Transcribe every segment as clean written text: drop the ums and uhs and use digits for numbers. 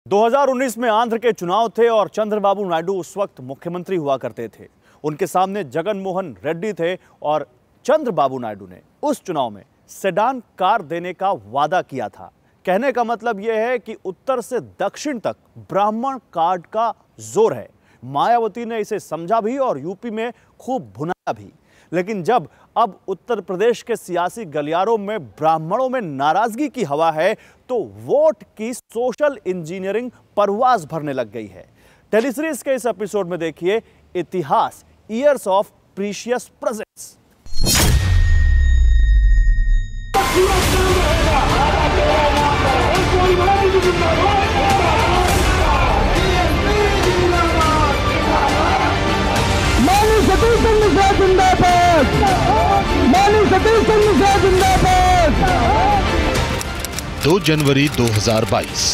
2019 में आंध्र के चुनाव थे और चंद्रबाबू नायडू उस वक्त मुख्यमंत्री हुआ करते थे। उनके सामने जगन मोहन रेड्डी थे और चंद्रबाबू नायडू ने उस चुनाव में सेडान कार देने का वादा किया था। कहने का मतलब यह है कि उत्तर से दक्षिण तक ब्राह्मण कार्ड का जोर है। मायावती ने इसे समझा भी और यूपी में खूब भुनाया भी। लेकिन जब अब उत्तर प्रदेश के सियासी गलियारों में ब्राह्मणों में नाराजगी की हवा है तो वोट की सोशल इंजीनियरिंग परवास भरने लग गई है। टेलीसीरीज के इस एपिसोड में देखिए इतिहास, ईयर्स ऑफ प्रीशियस प्रेजेंस। दो जनवरी 2022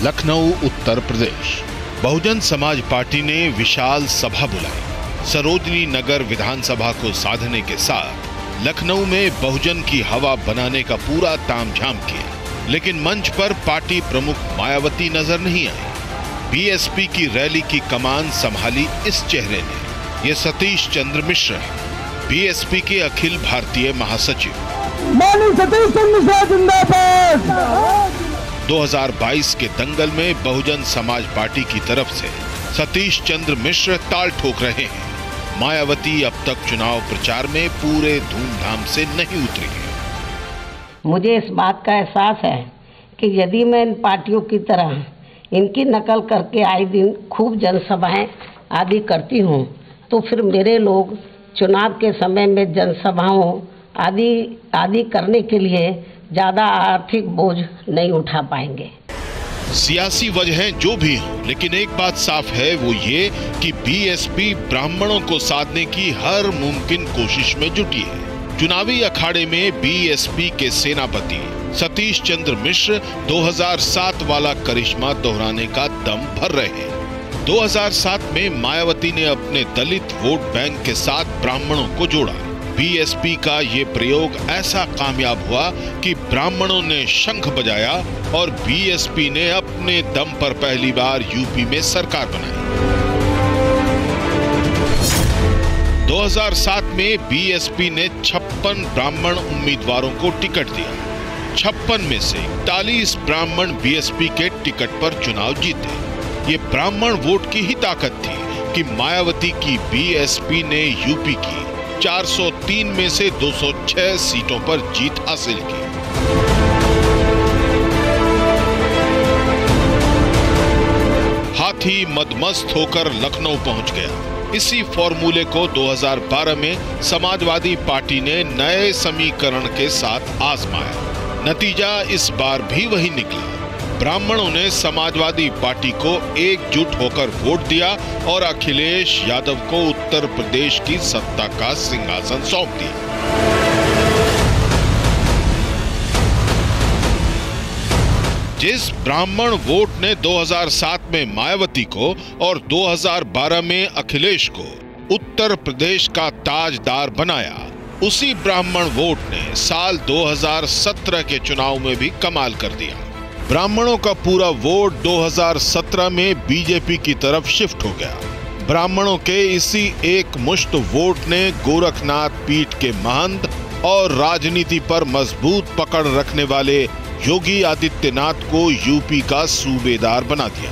लखनऊ उत्तर प्रदेश। बहुजन समाज पार्टी ने विशाल सभा बुलाई। सरोजनी नगर विधानसभा को साधने के साथ लखनऊ में बहुजन की हवा बनाने का पूरा तामझाम किया, लेकिन मंच पर पार्टी प्रमुख मायावती नजर नहीं आई। बीएसपी की रैली की कमान संभाली इस चेहरे ने। ये सतीश चंद्र मिश्र है, बीएसपी के अखिल भारतीय महासचिव। 2022 के दंगल में बहुजन समाज पार्टी की तरफ से सतीश चंद्र मिश्र ताल ठोक रहे हैं। मायावती अब तक चुनाव प्रचार में पूरे धूमधाम से नहीं उतरी है। मुझे इस बात का एहसास है कि यदि मैं इन पार्टियों की तरह इनकी नकल करके आए दिन खूब जनसभाएं आदि करती हूँ तो फिर मेरे लोग चुनाव के समय में जनसभाओं आदि करने के लिए ज्यादा आर्थिक बोझ नहीं उठा पाएंगे। सियासी वजहें जो भी हों, लेकिन एक बात साफ है, वो ये कि बीएसपी ब्राह्मणों को साधने की हर मुमकिन कोशिश में जुटी है। चुनावी अखाड़े में बीएसपी के सेनापति सतीश चंद्र मिश्र 2007 वाला करिश्मा दोहराने का दम भर रहे हैं। 2007 में मायावती ने अपने दलित वोट बैंक के साथ ब्राह्मणों को जोड़ा। बीएसपी का ये प्रयोग ऐसा कामयाब हुआ कि ब्राह्मणों ने शंख बजाया और बीएसपी ने अपने दम पर पहली बार यूपी में सरकार बनाई। 2007 में बीएसपी ने 56 ब्राह्मण उम्मीदवारों को टिकट दिया। 56 में से 41 ब्राह्मण बीएसपी के टिकट पर चुनाव जीते। ये ब्राह्मण वोट की ही ताकत थी कि मायावती की बीएसपी ने यूपी की 403 में से 206 सीटों पर जीत हासिल की। हाथी मदमस्त होकर लखनऊ पहुंच गया। इसी फॉर्मूले को 2012 में समाजवादी पार्टी ने नए समीकरण के साथ आजमाया। नतीजा इस बार भी वही निकला। ब्राह्मणों ने समाजवादी पार्टी को एकजुट होकर वोट दिया और अखिलेश यादव को उत्तर प्रदेश की सत्ता का सिंहासन सौंप दिया। जिस ब्राह्मण वोट ने 2007 में मायावती को और 2012 में अखिलेश को उत्तर प्रदेश का ताजदार बनाया, उसी ब्राह्मण वोट ने साल 2017 के चुनाव में भी कमाल कर दिया। ब्राह्मणों का पूरा वोट 2017 में बीजेपी की तरफ शिफ्ट हो गया। ब्राह्मणों के इसी एक मुश्त वोट ने गोरखनाथ पीठ के महंत और राजनीति पर मजबूत पकड़ रखने वाले योगी आदित्यनाथ को यूपी का सूबेदार बना दिया।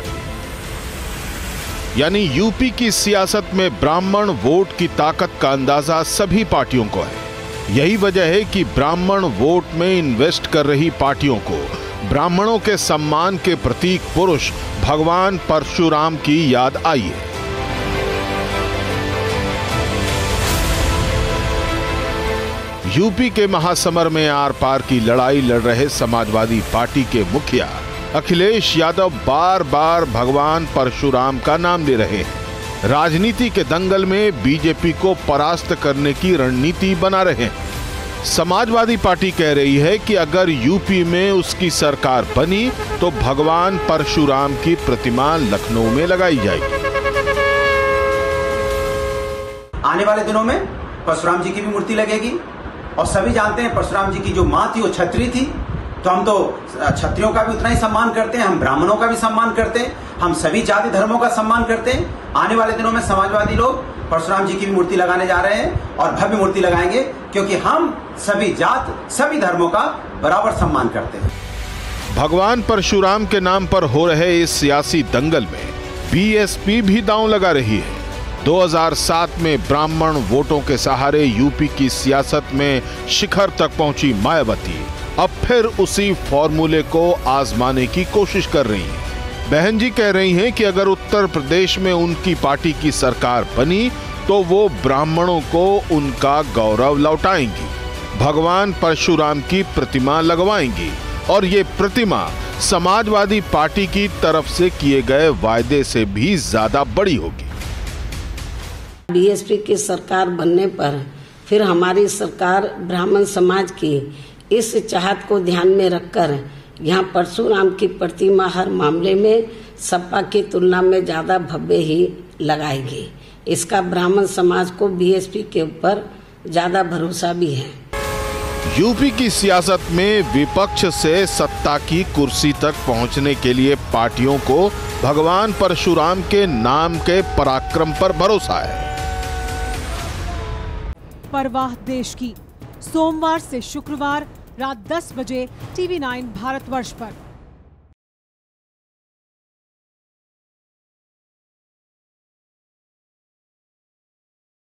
यानी यूपी की सियासत में ब्राह्मण वोट की ताकत का अंदाजा सभी पार्टियों को है। यही वजह है कि ब्राह्मण वोट में इन्वेस्ट कर रही पार्टियों को ब्राह्मणों के सम्मान के प्रतीक पुरुष भगवान परशुराम की याद आई है। यूपी के महासमर में आर पार की लड़ाई लड़ रहे समाजवादी पार्टी के मुखिया अखिलेश यादव बार बार भगवान परशुराम का नाम ले रहे हैं। राजनीति के दंगल में बीजेपी को परास्त करने की रणनीति बना रहे हैं। समाजवादी पार्टी कह रही है कि अगर यूपी में उसकी सरकार बनी तो भगवान परशुराम की प्रतिमा लखनऊ में लगाई जाएगी। आने वाले दिनों में परशुराम जी की भी मूर्ति लगेगी और सभी जानते हैं परशुराम जी की जो मां थी वो क्षत्रिय थी। तो हम तो क्षत्रियों का भी उतना ही सम्मान करते हैं, हम ब्राह्मणों का भी सम्मान करते हैं, हम सभी जाति धर्मों का सम्मान करते हैं। आने वाले दिनों में समाजवादी लोग परशुराम जी की भी मूर्ति लगाने जा रहे हैं और भव्य मूर्ति लगाएंगे, क्योंकि हम सभी जात सभी धर्मों का बराबर सम्मान करते हैं। भगवान परशुराम के नाम पर हो रहे इस सियासी दंगल में बीएसपी भी दांव लगा रही है। 2007 में ब्राह्मण वोटों के सहारे यूपी की सियासत में शिखर तक पहुंची मायावती अब फिर उसी फॉर्मूले को आजमाने की कोशिश कर रही हैं। बहन जी कह रही हैं कि अगर उत्तर प्रदेश में उनकी पार्टी की सरकार बनी तो वो ब्राह्मणों को उनका गौरव लौटाएंगी, भगवान परशुराम की प्रतिमा लगवाएंगी और ये प्रतिमा समाजवादी पार्टी की तरफ से किए गए वायदे से भी ज्यादा बड़ी होगी। बीएसपी की सरकार बनने पर फिर हमारी सरकार ब्राह्मण समाज की इस चाहत को ध्यान में रखकर यहाँ परशुराम की प्रतिमा हर मामले में सपा की तुलना में ज्यादा भव्य ही लगाएगी। इसका ब्राह्मण समाज को बीएसपी के ऊपर ज्यादा भरोसा भी है। यूपी की सियासत में विपक्ष से सत्ता की कुर्सी तक पहुंचने के लिए पार्टियों को भगवान परशुराम के नाम के पराक्रम पर भरोसा है। परवाह देश की, सोमवार से शुक्रवार रात 10 बजे TV9 भारतवर्ष पर।